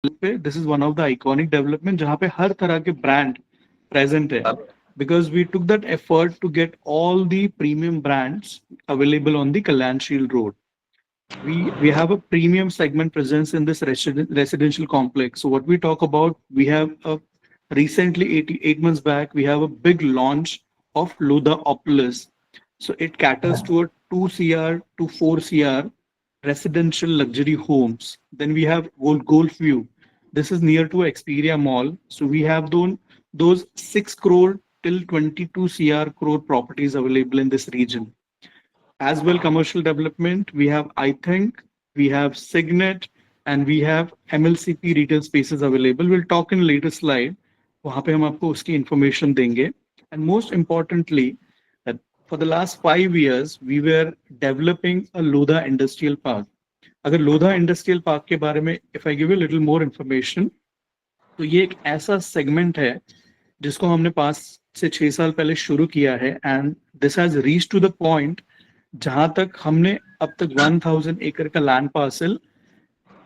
पे this is one of the iconic development जहाँ पे हर तरह के ब्रांड प्रेजेंट है, because we took that effort to get all the premium brands available on the Kalyanshil Road. We have a premium segment presence in this residential complex. So what we talk about, we have a recently 8 months back, we have a big launch of Lodha Opolis. So it caters to a 2 CR to 4 CR residential luxury homes. Then we have Golf View. This is near to Experia Mall. So we have those 6 crore till 22 crore properties available in this region. As well, commercial development, we have, I think, we have Signet and we have MLCP retail spaces available. We'll talk in later slide. वहाँ पे हम आपको उसकी information देंगे. And most importantly, that for the last 5 years, we were developing a Lodha Industrial Park. अगर Lodha industrial park के बारे में if I give you a little more information, तो ये एक ऐसा सेगमेंट है जिसको हमने 5 से 6 साल पहले शुरू किया है, and this has reach to the point जहां तक हमने अब तक 1000 एकड़ का लैंड पार्सल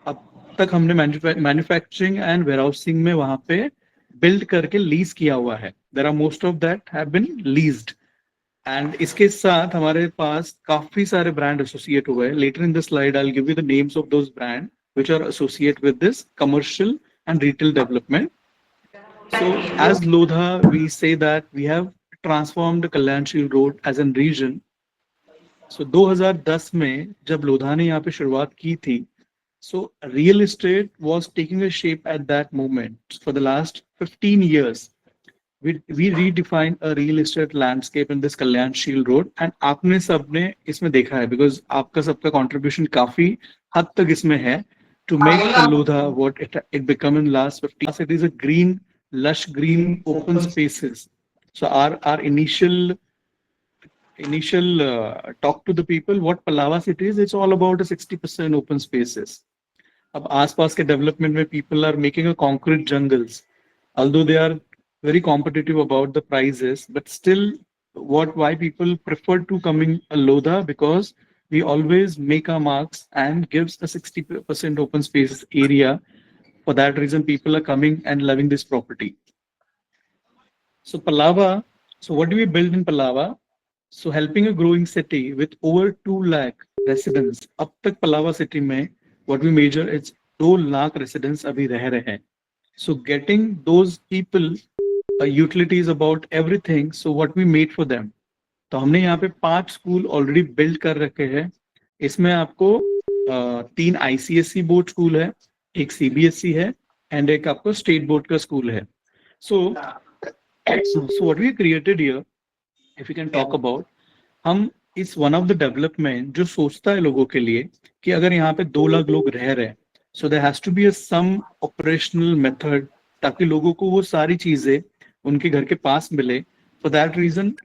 अब तक हमने मैन्युफैक्चरिंग एंड वेयरहाउसिंग में वहां पे बिल्ड करके लीज किया हुआ है. There are most of that have been leased, and इसके साथ हमारे पास काफी सारे ब्रांड एसोसिएट हुए हैं. Later in the slide I will give you the names of those brand which are associate with this commercial and retail development. So as Lodha, we say that we have transformed Kalyanshil Road as a region. So 2010 में जब लोधा ने यहाँ पे शुरुआत की थी, so real estate was taking a shape at that moment. For the last 15 years, we redefined a real estate landscape in this Kalyanshil Road, and आपने सबने इसमें देखा है because आपका सबका contribution काफी हद तक इसमें है to make Lodha what it become in last 50 years. It is a green, lush green open spaces. So our initial talk to the people what Palava city is, it's all about a 60% open spaces. अब आसपास के development में people are making a concrete jungles, although they are very competitive about the prices, but still why people prefer to coming a Lodha, because we always make our marks and gives a 60% open spaces area. For that reason, people are coming and loving this property. So Palava, so what do we build in Palava? So helping a growing city with over 2 lakh residents. अब तक Palava city में what we measure it's 2 lakh residents अभी रह रहे हैं. So getting those people utilities about everything. So what we made for them. तो हमने यहाँ पे 5 स्कूल ऑलरेडी बिल्ड कर रखे हैं. इसमें आपको 3 ICSE बोर्ड स्कूल है, एक CBSE है एंड एक आपको स्टेट बोर्ड का स्कूल है. So what we created here, if we can talk about, हम इस वन ऑफ द डेवलपमेंट जो सोचता है लोगों के लिए कि अगर यहाँ पे 2 लाख लोग रह रहे हैं, so there has to be some operational method ताकि लोगों को वो सारी चीजें उनके घर के पास मिले. For that reason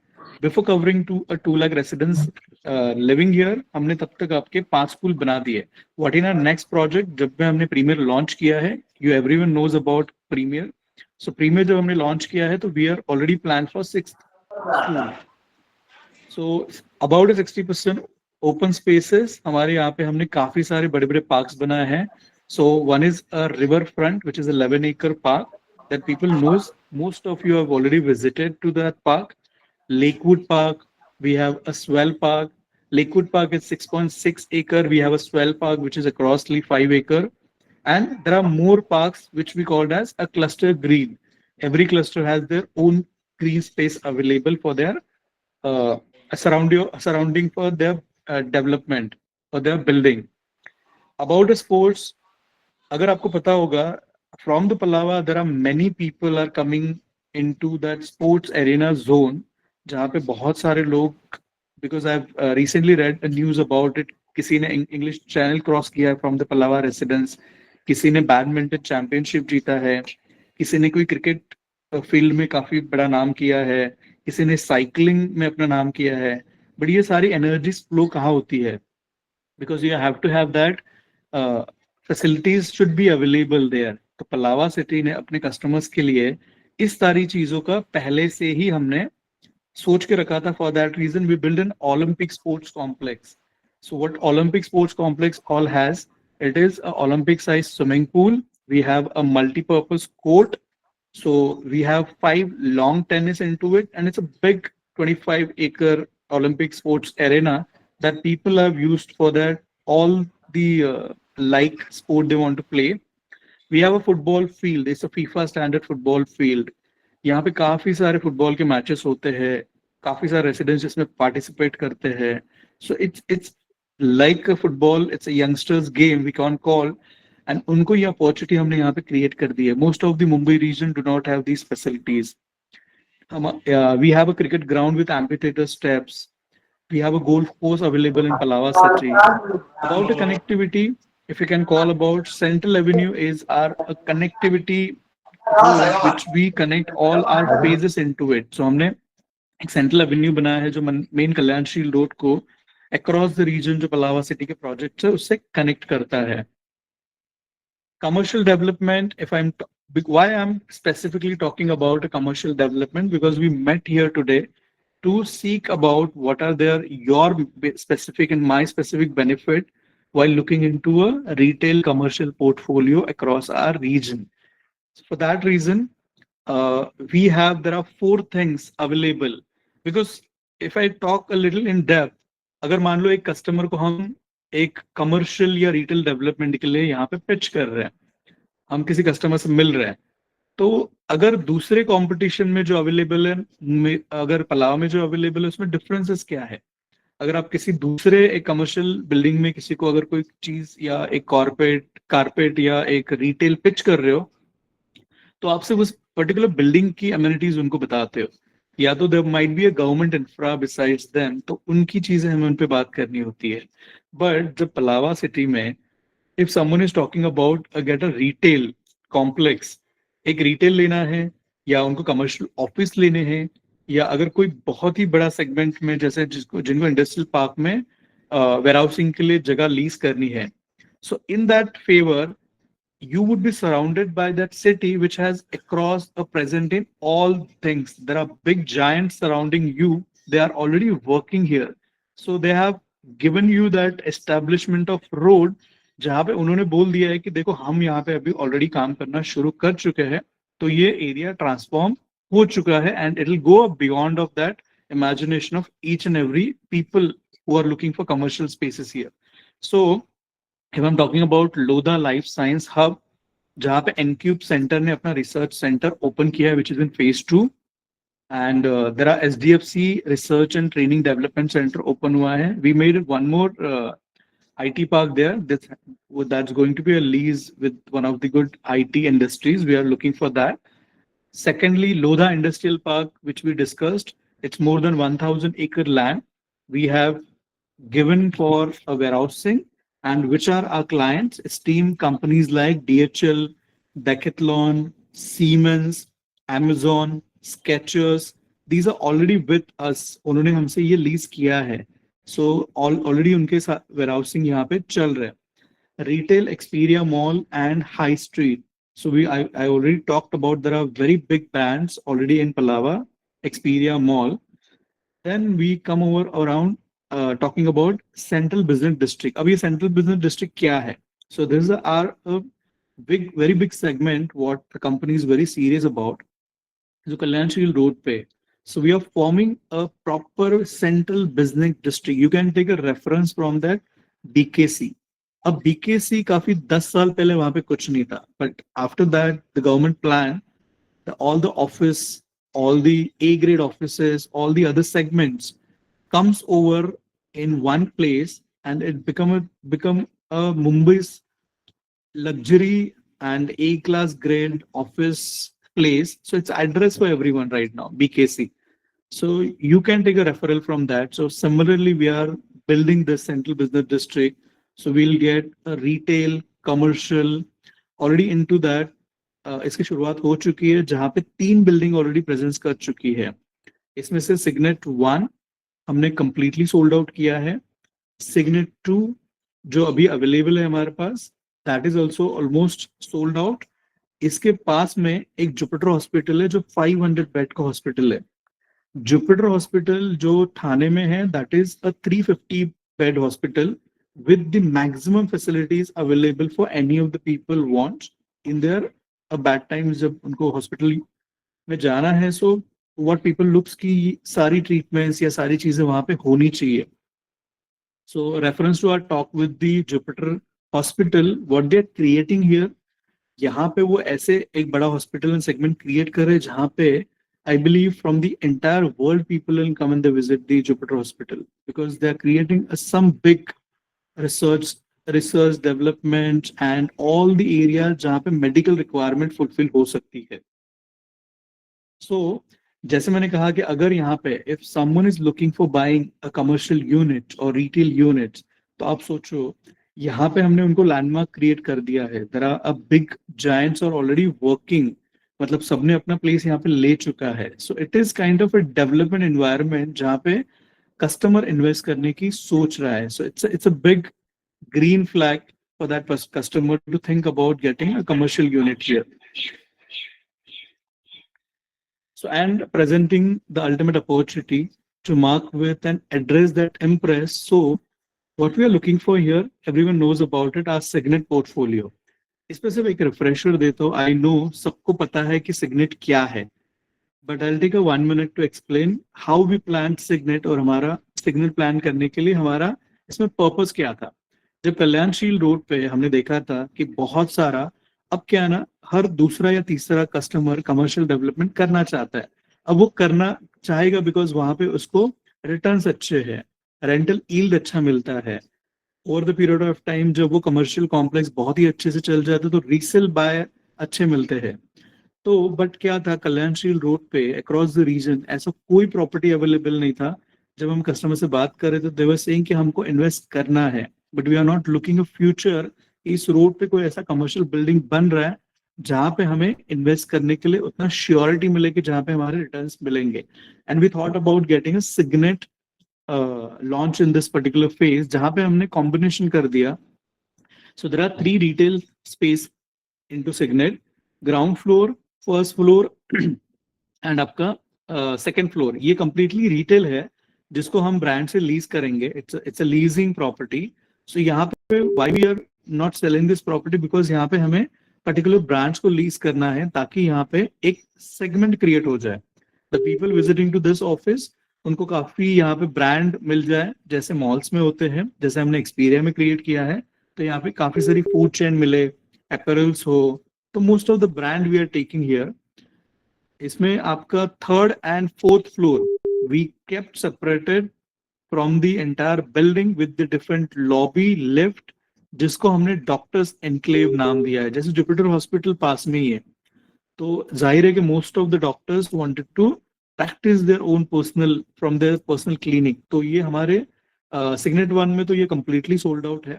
before covering to 2 lakh residents living here, हमने तब तक आपके 5 स्कूल बना दिए. What in our next project, जब भी हमने प्रीमियर लॉन्च किया है, you everyone knows about Premier. So Premier जब हमने लॉन्च किया है तो we are already plan for 6 school. So about 60% open spaces हमारे यहाँ पे हमने काफी सारे बड़े बड़े parks बनाए हैं. So one is a river front which is 11-acre park that people knows. Most of you have already visited to that park. Lakewood Park, we have a swell park. Lakewood Park is 6.6 acre. We have a swell park which is acrossly 5 acre, and there are more parks which we called as a cluster green. Every cluster has their own green space available for their surrounding for their development or their building. About the sports, अगर आपको पता होगा, from the Palava there are many people are coming into that sports arena zone जहाँ पे बहुत सारे लोग, because I've recently read a news about it, किसी ने English channel cross किया है from the Palava residents, किसी ने बैडमिंटन चैंपियनशिप जीता है, किसी ने कोई क्रिकेट फील्ड में काफी बड़ा नाम किया है, किसी ने साइकिलिंग में अपना नाम किया है. बट ये सारी एनर्जी फ्लो कहाँ होती है? Because you have to have that facilities should be available there. तो पलावा सिटी ने अपने कस्टमर्स के लिए इस सारी चीजों का पहले से ही हमने सोच के रखा था. For that reason we build an Olympic sports complex. So what Olympic sports complex all has, it is a Olympic size swimming pool. We have a multi-purpose court. So we have 5 long tennis into it, and it's a big 25-acre Olympic sports arena that people have used for that all the like sport they want to play. We have a football field. It's a FIFA standard football field. यहाँ पे काफी सारे football के matches होते हैं, काफी सारे residents इसमें पार्टिसिपेट करते हैं. So it's like a football, it's a youngsters game we can call. And उनको ये अपॉर्चुनिटी हमने यहाँ पे क्रिएट कर दी है. Most of the Mumbai region do not have these facilities. We have a cricket ground with amphitheater steps. We have a golf course available in Palava city. About the connectivity, if you can call about, Central Avenue is our a connectivity road which we connect all our phases into it. So हमने एक central Avenue बनाया है जो main Kalyanshil road को across the reason जो Pallava city के project है उससे कनेक्ट करता है. Commercial development, if why I'm specifically talking about a commercial development, because we met here today to seek about what are your specific and my specific benefit while looking into a retail commercial portfolio across our region. So for that reason, there are 4 things available. Because if I talk a little in depth, अगर मान लो एक customer को हम एक commercial या retail development के लिए यहाँ पे पिच कर रहे हैं, हम किसी कस्टमर से मिल रहे हैं, तो अगर दूसरे कंपटीशन में जो अवेलेबल है, अगर पलाव में जो अवेलेबल है उसमें डिफरेंसेस क्या है. अगर आप किसी दूसरे एक कमर्शियल बिल्डिंग में किसी को अगर कोई चीज या एक कारपेट या एक रिटेल पिच कर रहे हो, तो आपसे उस पर्टिकुलर बिल्डिंग की अम्यूनिटीज उनको बताते हो, या तो there might be a government infra besides them, तो उनकी चीजें हमें उन पे बात करनी होती है. बट जब पलावा सिटी में if someone is talking about get a retail complex, एक रिटेल लेना है या उनको कमर्शियल ऑफिस लेने हैं, या अगर कोई बहुत ही बड़ा सेगमेंट में जैसे जिनको इंडस्ट्रियल पार्क में वेयरहाउसिंग के लिए जगह लीज करनी है, so in that favour you would be surrounded by that city which has across a present in all things. There are big giants surrounding you. They are already working here. So they have given you that establishment of road जहाँ पे उन्होंने बोल दिया है कि देखो हम यहाँ पे अभी ऑलरेडी काम करना शुरू कर चुके हैं, तो ये एरिया ट्रांसफॉर्म हो चुका है and it will go beyond of that imagination of each and every people who are looking for commercial spaces here. So if I'm talking about Lodha Life Science Hub, जहाँ पे Encube Center ने अपना research centre open किया है, which is in phase 2, and there are SDFC Research and Training Development Center open हुआ है. We made one more IT park there. That's going to be a lease with one of the good IT industries. We are looking for that. Secondly, Lodha Industrial Park, which we discussed, it's more than 1,000 acre land. We have given for a warehousing, and which are our clients, esteemed companies like DHL, Decathlon, Siemens, Amazon, Skechers. These are already with us. उन्होंने हमसे ये lease किया है. So already उनके साथ warehousing यहाँ पे चल रहा है. Retail, Expedia Mall and High Street. So I already talked about, there are very big brands already in Palava, Expedia Mall. Then we come over around talking about Central Business District. अब ये Central Business District क्या है? So this is a big, very big segment what the company is very serious about. जो Kalyanshil road पे. So we are forming a proper Central Business District. You can take a reference from that BKC. अब BKC काफी 10 साल पहले वहां पे कुछ नहीं था, but after that the government plan, all the office, all the A grade offices, all the other segments comes over in one place, and it become a Mumbai's luxury and A class grade office place. So it's address for everyone right now, BKC. So you can take a referral from that. So similarly, we are building the Central Business District. So we'll get a retail, commercial already into that. इसकी शुरुआत हो चुकी है, जहाँ पे 3 building already presence कर चुकी है. इसमें से सिग्नेट 1 हमने कंप्लीटली सोल्ड आउट किया है. सिग्नेट 2 जो अभी अवेलेबल है हमारे पास, that is also almost sold out. इसके पास में एक जुपिटर हॉस्पिटल है जो 500 बेड का हॉस्पिटल है. जुपिटर हॉस्पिटल जो ठाणे में है, that is a 350 bed hospital with the maximum facilities available for any of the people want. In their bad times, जब उनको हॉस्पिटल में जाना है, सो व्हाट पीपल लुक्स की सारी ट्रीटमेंट्स या सारी चीजें वहां पे होनी चाहिए. So reference to our talk with the Jupiter hospital, what they are creating here, यहाँ पे वो ऐसे एक बड़ा हॉस्पिटल एंड सेगमेंट क्रिएट कर रहे हैं जहाँ पे I believe from the entire world people will come and they visit the Jupiter hospital, because they are creating some big research research development and all the area जहाँ पे medical requirement fulfil हो सकती है. सो जैसे मैंने कहा कि अगर यहाँ पे if someone is looking for buying a commercial unit और रिटेल यूनिट, तो आप सोचो यहाँ पे हमने उनको लैंडमार्क क्रिएट कर दिया है. There are a big giants are already working, मतलब सबने अपना प्लेस यहाँ पे ले चुका है. So it is kind of a development environment जहाँ पे कस्टमर इन्वेस्ट करने की सोच रहा है. So it's a big green flag for that customer to think about getting a commercial unit here. So, and presenting the ultimate opportunity to mark with and address that impress. So, what we are looking for here, everyone knows about it, our Signet portfolio. इस पे सिर्फ एक refresher देता हूँ. I know सबको पता है कि सिग्नेट क्या है, but I take a 1 minute to explain how we plan Signet, और हमारा सिग्नेट प्लान करने के लिए हमारा इसमें पर्पस क्या था. जब कल्याणशील रोड पे हमने देखा था कि बहुत सारा, अब क्या है ना, हर दूसरा या तीसरा कस्टमर कमर्शियल डेवलपमेंट करना चाहता है. अब वो करना चाहेगा बिकॉज वहां पे उसको रिटर्न्स अच्छे हैं, रेंटल यील्ड अच्छा मिलता है. Over the period of time जब वो कमर्शियल कॉम्प्लेक्स बहुत ही अच्छे से चल जाते तो रीसेल बाय अच्छे मिलते हैं. तो बट क्या था, कल्याणशील रोड पे अक्रॉस द रीजन ऐसा कोई प्रॉपर्टी अवेलेबल नहीं था. जब हम कस्टमर से बात कर रहे थे, दे वर सेइंग कि हमको इन्वेस्ट करना है, but we are not looking a future. इस रोड पे कोई ऐसा कमर्शियल बिल्डिंग बन रहा है जहां पे हमें इन्वेस्ट करने के लिए उतना श्योरिटी मिलेगी, जहां पे हमारे रिटर्न्स मिलेंगे. And we thought about getting a Signet launch in this particular phase, जहां पे हमने कॉम्बिनेशन कर दिया. So there are 3 retail space into Signet, ground floor, first floor and आपका सेकंड फ्लोर. ये कंप्लीटली रिटेल है जिसको हम ब्रांड से लीज करेंगे. It's a leasing property. So यहाँ पे why we are not selling this property, because यहाँ पे हमें पर्टिकुलर ब्रांड्स को लीज करना है ताकि यहाँ पे एक सेगमेंट क्रिएट हो जाए. The people visiting to this office, उनको काफी यहाँ पे ब्रांड मिल जाए जैसे मॉल्स में होते हैं, जैसे हमने एक्सपीरिया में क्रिएट किया है. तो यहाँ पे काफी सारी फूड चेन मिले, अपैरल्स हो, तो most of the brand we are taking here. इसमें आपका third and fourth floor we kept separated from the entire building with the different lobby, lift, जिसको हमने डॉक्टर्स एनक्लेव नाम दिया है. जैसे जुपिटर हॉस्पिटल पास में ही है, तो जाहिर है कि most of the doctors wanted to practice their own personal from their personal clinic. तो ये हमारे सिग्नेट वन में तो ये कंप्लीटली सोल्ड आउट है.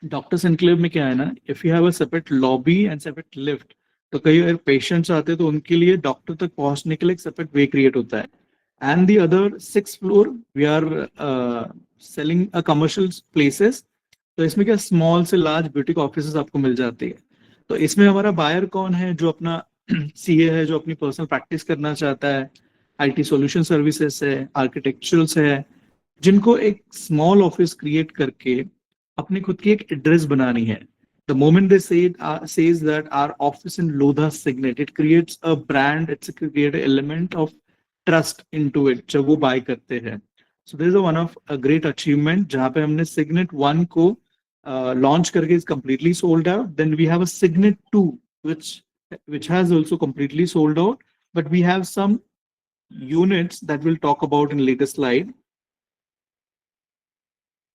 डॉक्टर्स एनक्लेव में क्या है ना, if you have a separate lobby and separate lift, तो कई अगर पेशेंट्स आते हैं तो उनके लिए डॉक्टर तक पहुंचने के लिए एक सेपरेट वे क्रिएट होता है. And the other 6th floor we are selling a commercial places. तो इसमें क्या, स्मॉल से लार्ज ब्यूटिक ऑफिसेस आपको मिल जाती है. तो इसमें हमारा बायर कौन है, जो अपना सीए है, जो अपनी पर्सनल प्रैक्टिस करना चाहता है, आईटी सॉल्यूशन सर्विसेज है, आर्किटेक्चरल्स है, जिनको एक स्मॉल ऑफिस क्रिएट करके अपनी खुद की एक एड्रेस बनानी है. The moment they say it, says that our office in Lodha Signet, it creates a brand, it's a create an element of trust into it जब वो buy करते हैं. So this is one of a great achievement जहाँ पे हमने Signet 1 को launch करके is completely sold out. Then we have a Signet 2 which has also completely sold out, but we have some units that we'll talk about in later slide.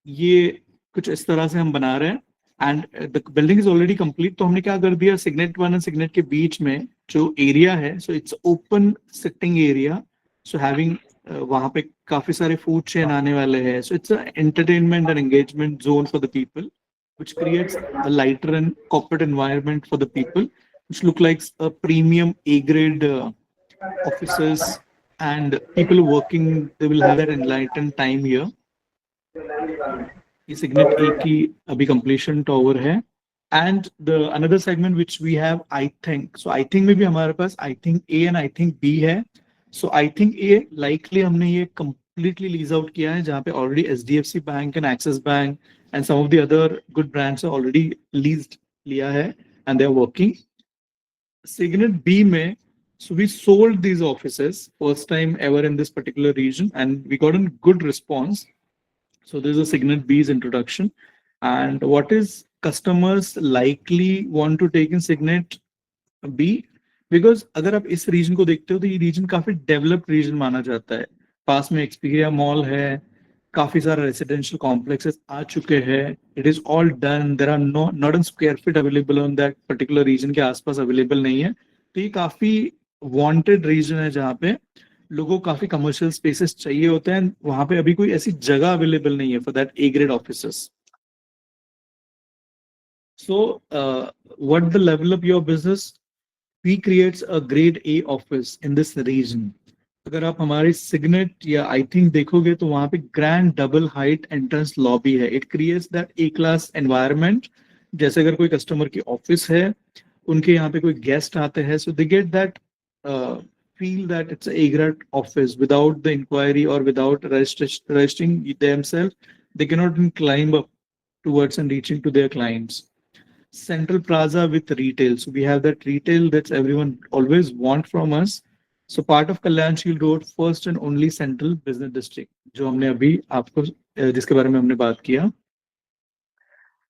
ये कुछ इस तरह से हम बना रहे हैं. And the building is already complete. तो हमने क्या कर दिया, सिग्नेट वन एंड सिग्नेट के बीच में जो एरिया है, so it's open sitting area. So having वहां पे काफी सारे फूड चेन आने वाले हैं. So it's entertainment and engagement zone for the people, which creates a lighter and corporate environment for the people, which look like a premium A grade offices, and people working, they will have that enlightened time here. ये Signet A की अभी completion tower है. And the another segment which we have, I think, so I think में भी हमारे पास I think A and I think B है. So I think A likely हमने ये कंप्लीटली लीज आउट किया है, जहाँ पे already HDFC bank and Axis bank and some of the other good brands already leased लिया है. and they're working. Signet B में, so we sold these offices first time ever in this particular region, and we got a good response. So this is a Signet B's introduction, and what is customers likely want to take in Signet B, because अगर आप इस reason को देखते हो तो ये reason काफी developed reason माना जाता है. पास में एक्सपीरिया मॉल है, काफी सारे रेसिडेंशियल कॉम्प्लेक्सेस आ चुके हैं. It is all done. There are no not an square feet available on that particular region के आसपास अवेलेबल नहीं है. तो ये काफी वांटेड रीजन है जहाँ पे लोगों को काफी कमर्शियल स्पेसेस चाहिए होते हैं. वहां पे अभी कोई ऐसी जगह अवेलेबल नहीं है for that A grade offices. So, what the level of your business? We creates a grade A office in this region. अगर आप हमारे सिग्नेट या आई थिंक देखोगे तो वहां पे grand double height entrance lobby है. It creates that a class environment. जैसे अगर कोई कस्टमर की ऑफिस है, उनके यहाँ पे कोई गेस्ट आते हैं, so they get that feel that it's a grade office without the inquiry or without registering themselves. They cannot even climb up towards and reaching to their clients. Central Plaza with retail. So we have that retail that everyone always want from us. So part of Kalyan Shield Road, first and only central business district, जो हमने अभी आपको जिसके बारे में हमने बात किया.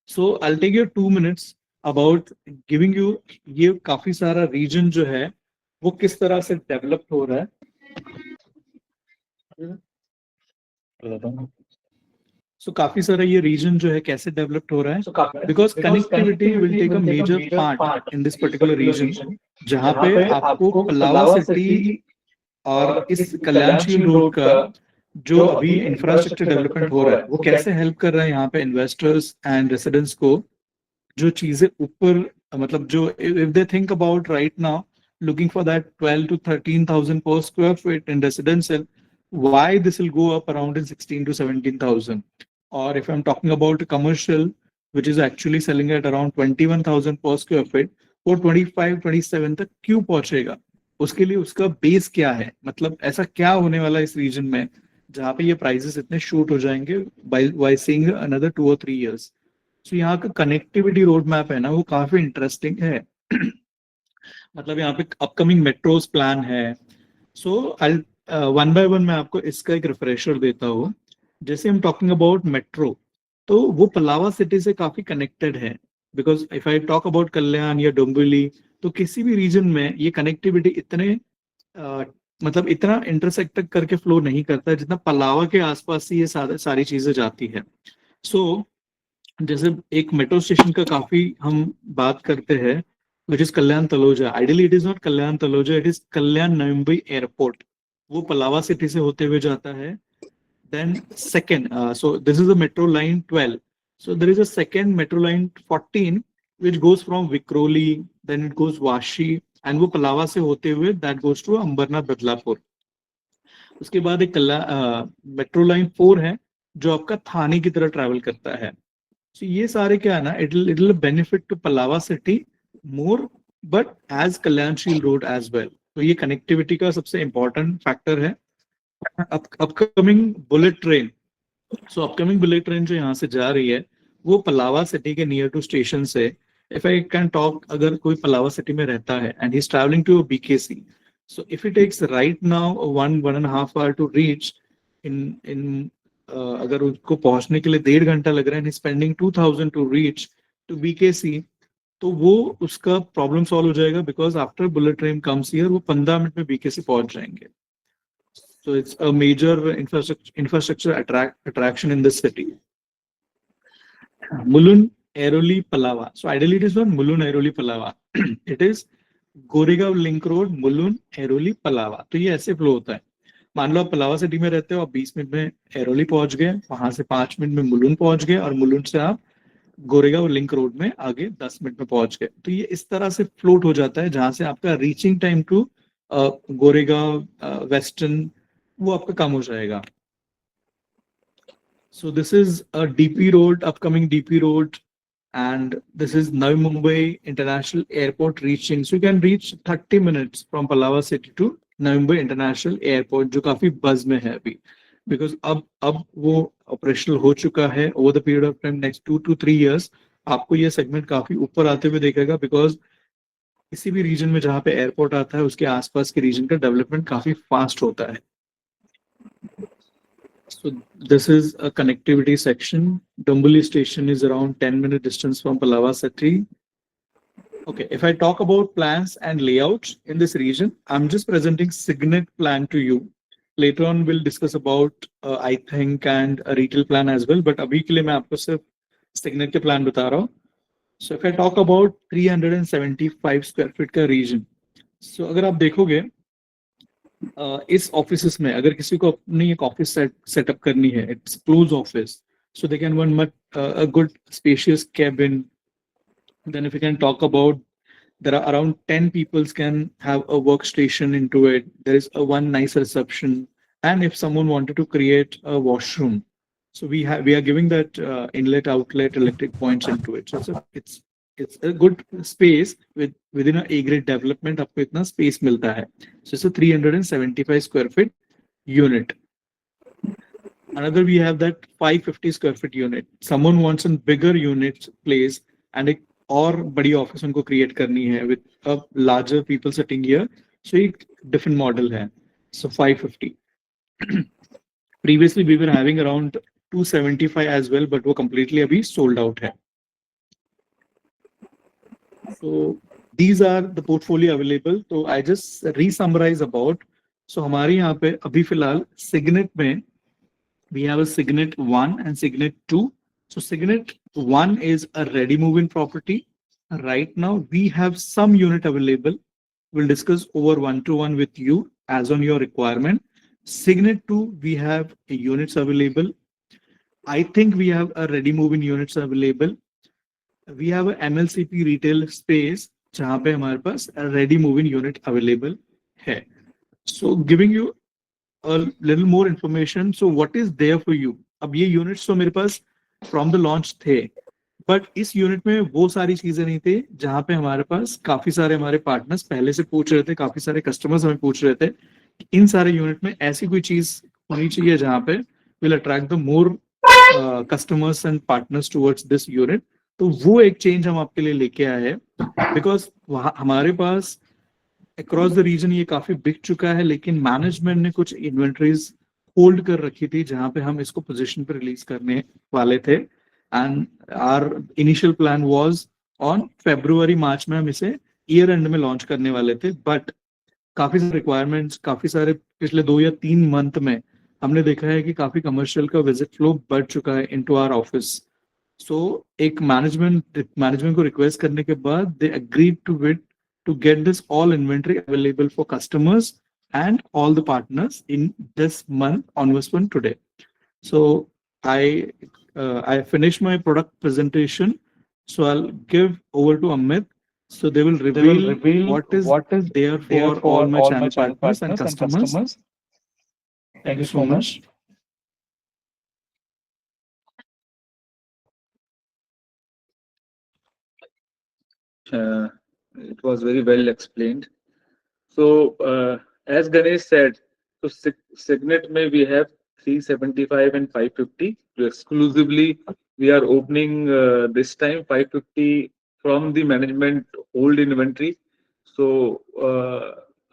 So I'll take your 2 minutes about giving you ये काफी सारा region जो है वो किस तरह से डेवलप हो रहा है. So काफी सारा ये रीजन जो है कैसे डेवलप्ड हो रहा है, because connectivity will take a major part in this particular region, जहाँ पे आपको पलावा सिटी और इस कल्याणशील रोड का जो अभी इंफ्रास्ट्रक्चर डेवलपमेंट हो रहा है वो कैसे हेल्प कर रहा है यहाँ पे इन्वेस्टर्स एंड रेसिडेंट्स को. जो चीजें ऊपर मतलब जो if they think about right now looking for that 12 to 13,000 per square feet in residential, why this will go up around in 16 to 17,000. Or if I'm talking about a commercial, which is actually selling at around 21,000 per square feet, वो 25-27 तक क्यों पहुंचेगा? उसके लिए उसका base क्या है, मतलब ऐसा क्या होने वाला है इस रीजन में जहाँ पे ये प्राइसेस इतने शूट हो जाएंगे by seeing another 2 or 3 years. So यहाँ का कनेक्टिविटी रोड मैप है ना वो काफी इंटरेस्टिंग है. मतलब यहाँ पे अपकमिंग मेट्रोस प्लान है. So I one by one मैं आपको इसका एक रिफ्रेशर देता हूँ. जैसे हम टॉकिंग अबाउट मेट्रो, तो वो पलावा सिटी से काफी कनेक्टेड है, because if I talk about Kalyan या डोंबिवली, तो किसी भी रीजन में ये कनेक्टिविटी इतने मतलब इतना इंटरसेक्ट करके फ्लो नहीं करता है जितना पलावा के आसपास ही ये सारी चीजें जाती है. सो जैसे एक मेट्रो स्टेशन का काफी हम बात करते हैं, which is Kalyan Taloja. Ideally, it is not Kalyan Taloja, it is Kalyan Navi Mumbai Airport. वो पलावा सिटी से होते हुए जाता है. Then second, so this is the metro line 12. So there is a second metro line 14, which goes from Vikhroli, then it goes Vashi, and वो पलावा से होते हुए that goes to Ambernath Badlapur. उसके बाद एक मेट्रो लाइन 4 है जो आपका थाने की तरह ट्रैवल करता है. So ये सारे क्या है ना, it will benefit to Pallava city more, but as Kalyanshil Road as well. तो ये कनेक्टिविटी का सबसे इम्पोर्टेंट फैक्टर है. Upcoming bullet train, so upcoming bullet train जो यहाँ से जा रही है वो पलावा सिटी के नियर टू स्टेशन से, इफ आई कैन टॉक, अगर कोई पलावा सिटी में रहता है and he is travelling to BKC, so if it takes right now 1.5 hour to reach in अगर उसको पहुंचने के लिए 1.5 घंटा लग रहा है, spending 2,000 to reach to BKC, तो वो उसका प्रॉब्लम सॉल्व हो जाएगा, because after bullet train comes here वो 15 मिनट में बीकेसी पहुंच जाएंगे. So it's a major infrastructure attraction in this city. Mulund Airoli Palava, so ideally it is not Mulund Airoli Palava, it is Goregaon link road Mulund Airoli Palava. तो ये ऐसे फ्लो होता है. मान लो आप पलावा सिटी में रहते हो, आप 20 मिनट में एरोली पहुंच गए, वहां से 5 मिनट में मुलुंड पहुंच गए, और मुलुंड से आप गोरेगांव लिंक रोड में आगे 10 मिनट में पहुंच गए. तो ये इस तरह से फ्लोट हो जाता है, जहां से आपका reaching time to Goregaon western वो आपका कम हो जाएगा. So this is a DP road, upcoming DP road, and this is Navi Mumbai international airport reaching. So you can reach 30 minutes from Palava city to Navi Mumbai international airport, जो काफी बज में है अभी, बिकॉज अब वो ऑपरेशनल हो चुका है. Over the period of time next 2 to 3 years आपको ये सेगमेंट काफी ऊपर आते हुए देखेगा, बिकॉज किसी भी रीजन में जहाँ पे एयरपोर्ट आता है उसके आसपास के रीजन का डेवलपमेंट काफी फास्ट होता है. So this is a connectivity section. Domboli station is around 10-minute distance from Palava City. Okay, if I talk about plans and layouts in this region, I'm just presenting Signet plan to you. Later on, we'll discuss about I think and a retail plan as well. But अभी के लिए मैं आपको सिर्फ Signet के plan बता रहा हूँ. So if I talk about 375 square feet का region, so अगर आप देखोगे इस ऑफिस में अगर किसी को अपनी एक ऑफिस सेटअप करनी है, it's close office, so they can one a good spacious cabin. Then if you can talk about, there are around 10 people can have a workstation into it. There is a one nice reception, and if someone wanted to create a washroom, so we are giving that inlet outlet electric points into it. So it's a good space within a A grade development. आपको इतना space मिलता है. So it's a 375 square feet unit. Another, we have that 550 square feet unit. Someone wants a bigger unit place and एक और बड़ी office उनको create करनी है with a larger people sitting here. So एक different model है. So 550. Previously we were having around 275 as well, but वो completely अभी sold out है. So these are the portfolio available. तो I just re-summarize about. So हमारे यहाँ पे अभी फिलहाल Signet में we have a Signet 1 and Signet 2. So Signet 1 is a ready move-in property. Right now we have some unit available. We'll discuss over one-to-one with you as on your requirement. Signet 2, we have units available. I think we have a ready move-in units available. We have a MLCP retail space जहाँ पे हमारे पास ready move-in unit available है. So giving you a little more information. So what is there for you? अब ये units तो मेरे पास from the launch थे, but इस यूनिट में वो सारी चीजें नहीं थी जहाँ पे हमारे पास काफी सारे हमारे पार्टनर्स पहले से पूछ रहे थे, काफी सारे कस्टमर्स हमें पूछ रहे थे इन सारे यूनिट में ऐसी कोई चीज होनी चाहिए जहाँ पे will attract the more customers and partners towards this unit. तो वो एक चेंज हम आपके लिए लेके आए हैं, बिकॉज हमारे पास अक्रॉस द रीजन ये काफी बिक चुका है, लेकिन मैनेजमेंट ने कुछ इन्वेंट्रीज होल्ड कर रखी थी जहां पे हम इसको पोजीशन पे रिलीज करने वाले थे. And our initial plan was on February March में हम इसे ईयर एंड में लॉन्च करने वाले थे, बट काफी सारे रिक्वायरमेंट्स, काफी सारे पिछले 2 या 3 मंथ में हमने देखा है कि काफी कमर्शियल का विजिट फ्लो बढ़ चुका है इनटू आवर ऑफिस. सो एक मैनेजमेंट को रिक्वेस्ट करने के बाद they agreed to get this all inventory available for customers and all the partners in this month onwards from today. So I finished my product presentation. So I'll give over to Amit. So they will reveal what is there for all my channel partners and customers. Thank you so much. It was very well explained. So, as Ganesh said, so Signet may we have 375 and 550. So exclusively, we are opening this time 550 from the management hold inventory. So,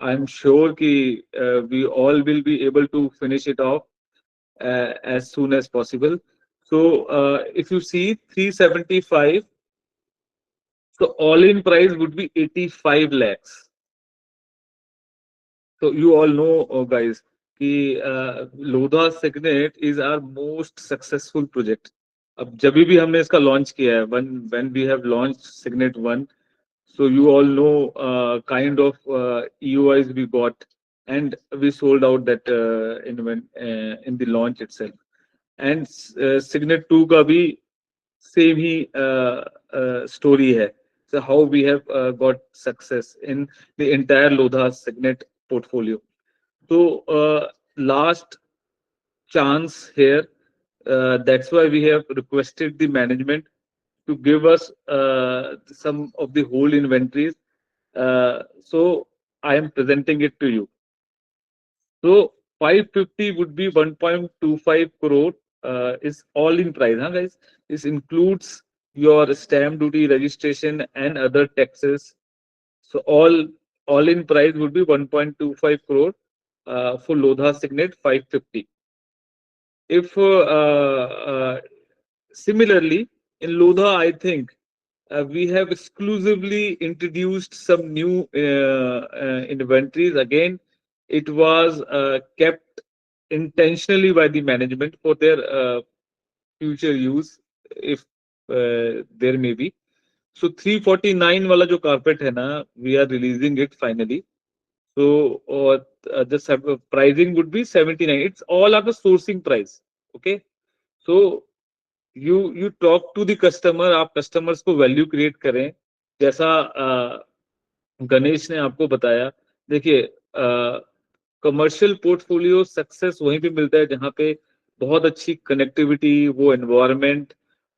I'm sure ki, we all will be able to finish it off as soon as possible. So, if you see 375, so all-in price would be 85 lakhs. So you all know, guys, कि Lodha Signet is our most successful project. अब जब भी हमने इसका launch किया है, when we have launched Signet 1, so you all know kind of EOIs we got, and we sold out that in the launch itself. And Signet 2 का भी same ही story है. So how we have got success in the entire Lodha Signet portfolio. So last chance here. That's why we have requested the management to give us some of the whole inventories. So I am presenting it to you. So 550 would be 1.25 crore is all in price, huh, guys? This includes your stamp duty, registration, and other taxes. So all in price would be 1.25 crore. For Lodha Signet 550. If similarly in Lodha, I think we have exclusively introduced some new inventories. Again, it was kept intentionally by the management for their future use, if there may be. So 349 वाला जो carpet है ना, we are releasing it finally. So the pricing would be 79. It's all at the sourcing price. Okay. So you talk to the customer, आप customers को value create करें. जैसा गणेश ने आपको बताया, देखिए कमर्शियल पोर्टफोलियो सक्सेस वहीं पे मिलता है जहां पे बहुत अच्छी कनेक्टिविटी, वो एनवायरनमेंट,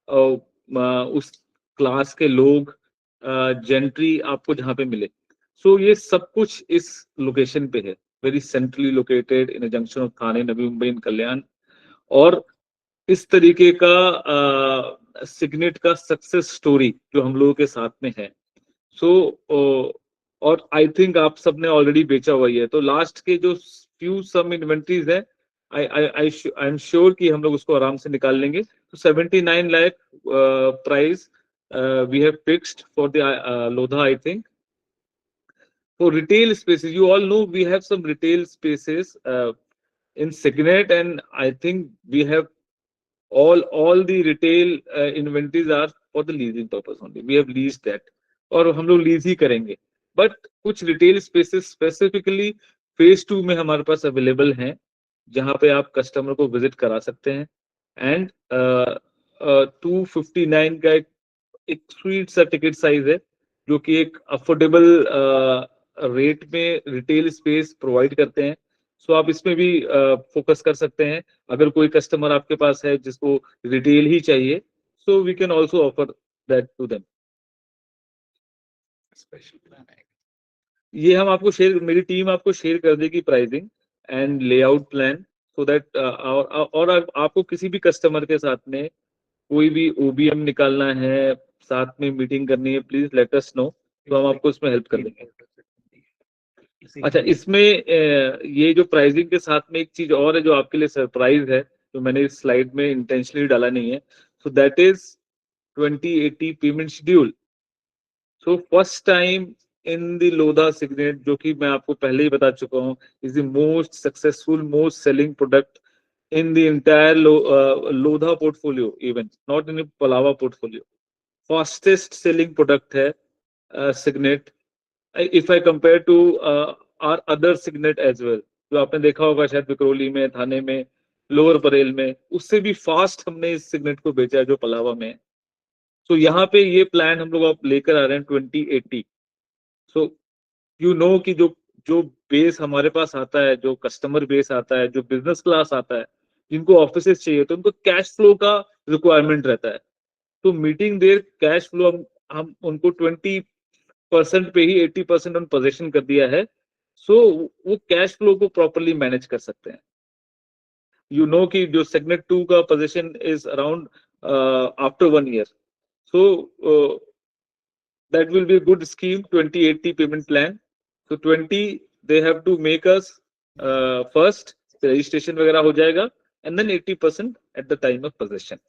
उस क्लास के लोग, जेंट्री आपको जहां पे मिले. सो ये सब कुछ इस लोकेशन पे है, very centrally located in junction of Thane, Navi Mumbai, in Kalyan. और इस तरीके का सिग्नेट का सक्सेस स्टोरी जो हम लोगों के साथ में है. सो और आई थिंक आप सबने ऑलरेडी बेचा हुआ ही है. तो लास्ट के जो फ्यू सम इन्वेंटरीज है, आई एम श्योर कि हम लोग उसको आराम से निकाल लेंगे. तो 79 lakh price we have fixed for the Lodha, I think. For retail spaces, you all know we have some retail spaces in Signet, and I think we have all the retail inventories are for the leasing purpose only. We have leased that, और हम लोग lease ही करेंगे. But कुछ retail spaces specifically phase 2 में हमारे पास available हैं, जहां पे आप कस्टमर को विजिट करा सकते हैं. एंड 259 का एक स्वीट सा टिकट साइज है, जो कि एक अफोर्डेबल रेट में रिटेल स्पेस प्रोवाइड करते हैं. सो आप इसमें भी फोकस कर सकते हैं. अगर कोई कस्टमर आपके पास है जिसको रिटेल ही चाहिए, so we can also offer that to them. Special plan है ये हम आपको शेयर, मेरी टीम आपको शेयर कर देगी pricing and layout plan, so that और आपको किसी भी कस्टमर के साथ में कोई भी ओबीएम निकालना है, साथ में मीटिंग करनी है, प्लीज लेट अस नो, तो हम आपको इसमें हेल्प कर देंगे. अच्छा, इसमें ये जो प्राइसिंग के साथ में एक चीज और है जो आपके लिए सरप्राइज है, जो मैंने इस स्लाइड में इंटेंशनली डाला नहीं है. So that is 2080 payment schedule. So first time in the Lodha Signet, जो कि मैं आपको पहले ही बता चुका हूँ, is the most successful, most selling product in the entire Lodha portfolio, even not in the Palava portfolio. Fastest selling product है Signet. If I compare to our other Signet as well, जो आपने देखा होगा शायद विक्रोली में, थाने में, lower Parel में, उससे भी फास्ट हमने इस Signet को बेचा है जो पलावा में. तो यहाँ पे ये प्लान हम लोग आप लेकर आ रहे हैं 2080. सो यू नो कि जो बेस हमारे पास आता है, जो कस्टमर बेस आता है, जो बिजनेस क्लास आता है, जिनको ऑफिसेस चाहिए, तो उनको कैश फ्लो का रिक्वायरमेंट रहता है. तो मीटिंग देयर कैश फ्लो हम उनको 20% पे ही 80% ऑन पोजीशन कर दिया है. सो वो कैश फ्लो को प्रॉपर्ली मैनेज कर सकते हैं. यू नो कि जो सेगमेंट 2 का position is around after 1 year. So that will be a good scheme, 2080 payment plan. So 20 they have to make us first registration वगैरह हो जाएगा, and then 80% at the time of possession.